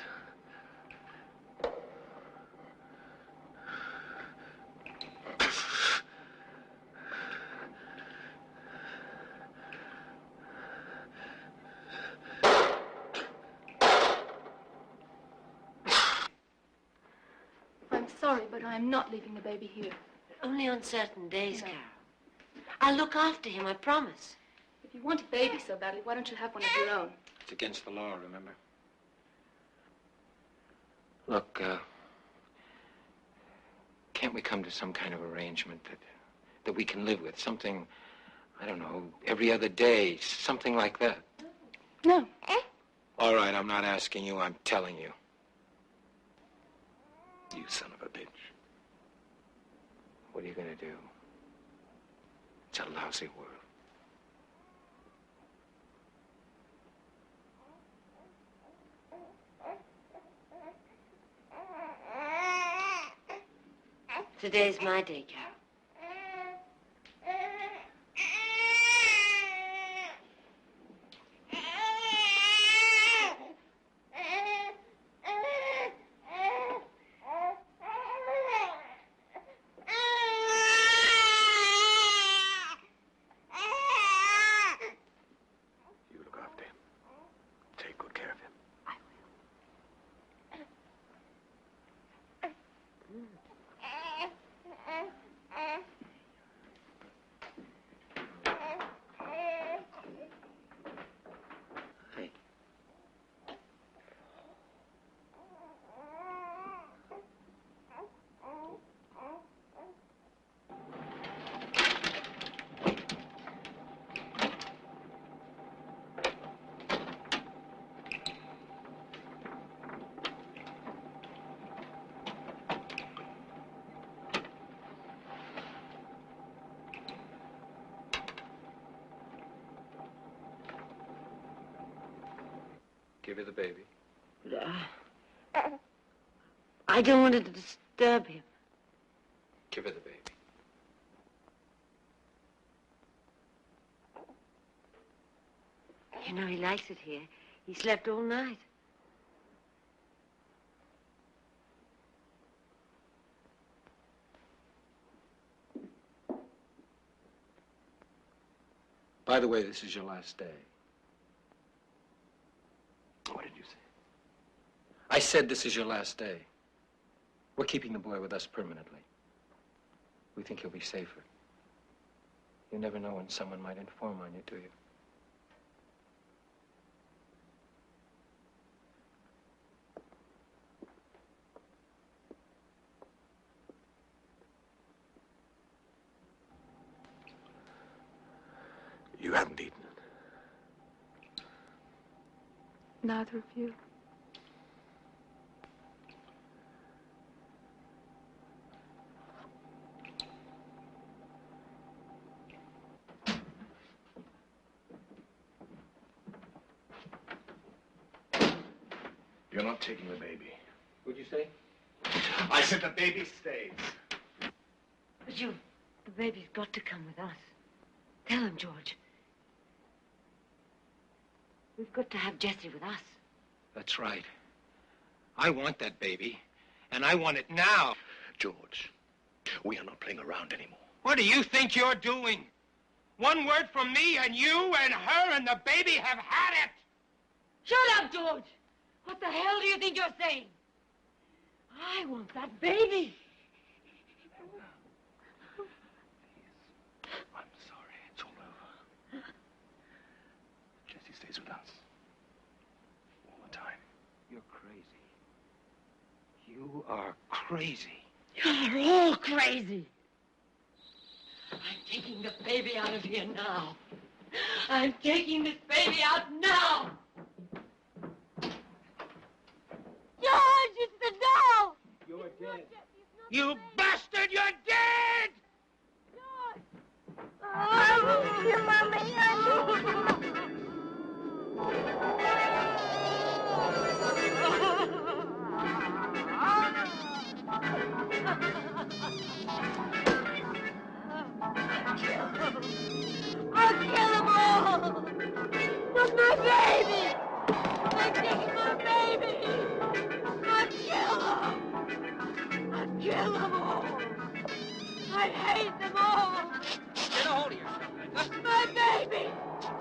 I'm sorry, but I am not leaving the baby here. Only on certain days, Carol. I'll look after him, I promise. If you want a baby so badly, why don't you have one of your own? It's against the law, remember? Look, can't we come to some kind of arrangement that we can live with? Something, I don't know, every other day, something like that. No. All right, I'm not asking you, I'm telling you. You son of a bitch. What are you gonna do? It's a lousy world. Today's my day, Carol. You look after him. Take good care of him. Hey. Give her the baby. I don't want to disturb him. Give her the baby. You know, he likes it here. He slept all night. By the way, this is your last day. What did you say? I said this is your last day. We're keeping the boy with us permanently. We think he'll be safer. You never know when someone might inform on you, do you? You haven't eaten. Neither of you. You're not taking the baby. What'd you say? I said the baby stays. But the baby's got to come with us. Tell him, George. We've got to have Jessie with us. That's right. I want that baby, and I want it now. George, we are not playing around anymore. What do you think you're doing? One word from me, and you and her and the baby have had it! Shut up, George! What the hell do you think you're saying? I want that baby. I'm sorry. It's all over. Jessie stays with us. All the time. You're crazy. You are crazy. You're all crazy. I'm taking the baby out of here now. I'm taking this baby out now. George, it's the doll! You're dead. You bastard, you're dead! I miss you, Mommy. I'll kill them all! But my baby! They're taking my baby! I'll kill them! I'll kill them all! I hate them all! Get a hold of yourself, Linda. My baby!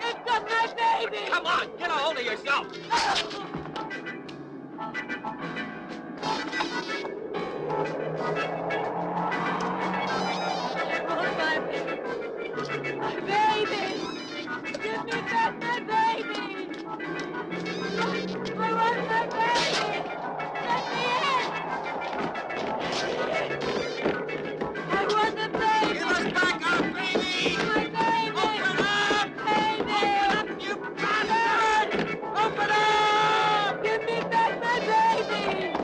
They took my baby! Come on, get a hold of yourself. My baby! Give me back my baby! I want my baby! Let me in! I want the baby! Give us back our baby! My baby! Open up! Baby! Open up, you bastard! Open up! Give me back my baby!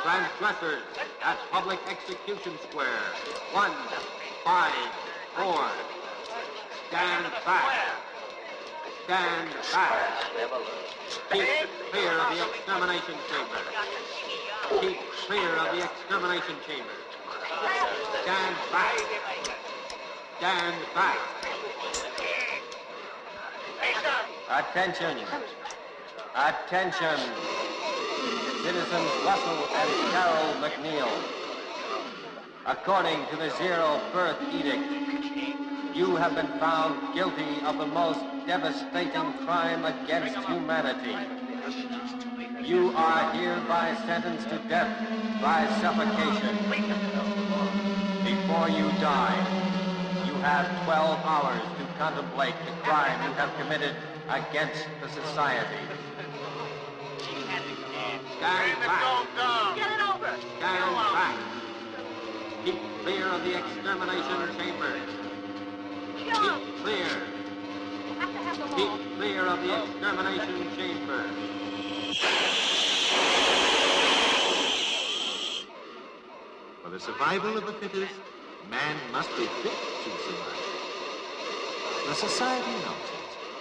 Transgressors at Public Execution Square. 1, 5, 4. Stand back. Stand back. Keep clear of the extermination chamber. Keep clear of the extermination chamber. Stand back. Stand back. Attention. Attention. Citizens Russell and Carol McNeil. According to the Zero Birth Edict, you have been found guilty of the most devastating crime against humanity. You are hereby sentenced to death by suffocation. Before you die, you have 12 hours to contemplate the crime you have committed against the society. Stand back. Get it over! Stand back. Keep clear of the extermination chamber. Keep clear. Keep clear of the extermination chamber. For the survival of the fittest, man must be fit to survive. The society announces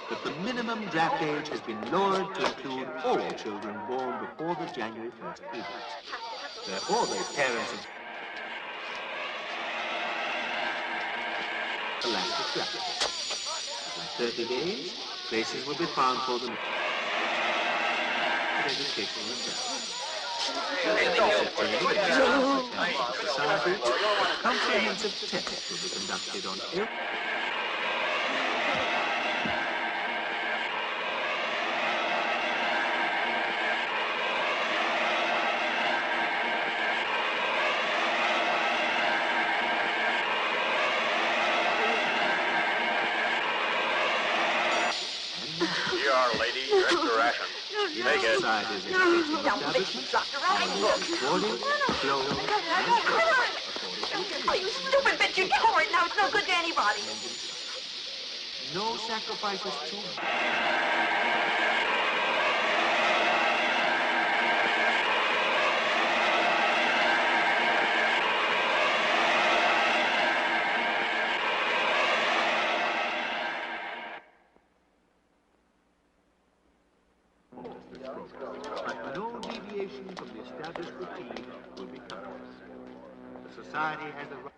that the minimum draft age has been lowered to include all children born before the January 1st edict. Therefore, their parents of elastic draft. After 30 days, places will be found for them. Education and society, a comprehensive test will be conducted on every Here are, lady, your extra ration. Take it. Oh, you stupid bitch, you get over it now. It's no good to anybody. No sacrifices too much. But no deviation from the established routine will be counted. The society has the right.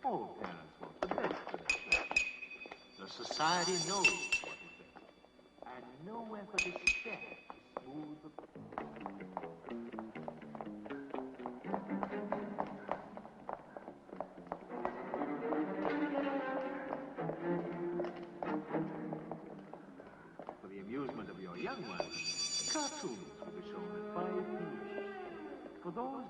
All parents want the best for their children. The society knows what is best, and no effort is spared to smooth the For the amusement of your young ones, cartoons will be shown at 5 p.m. For those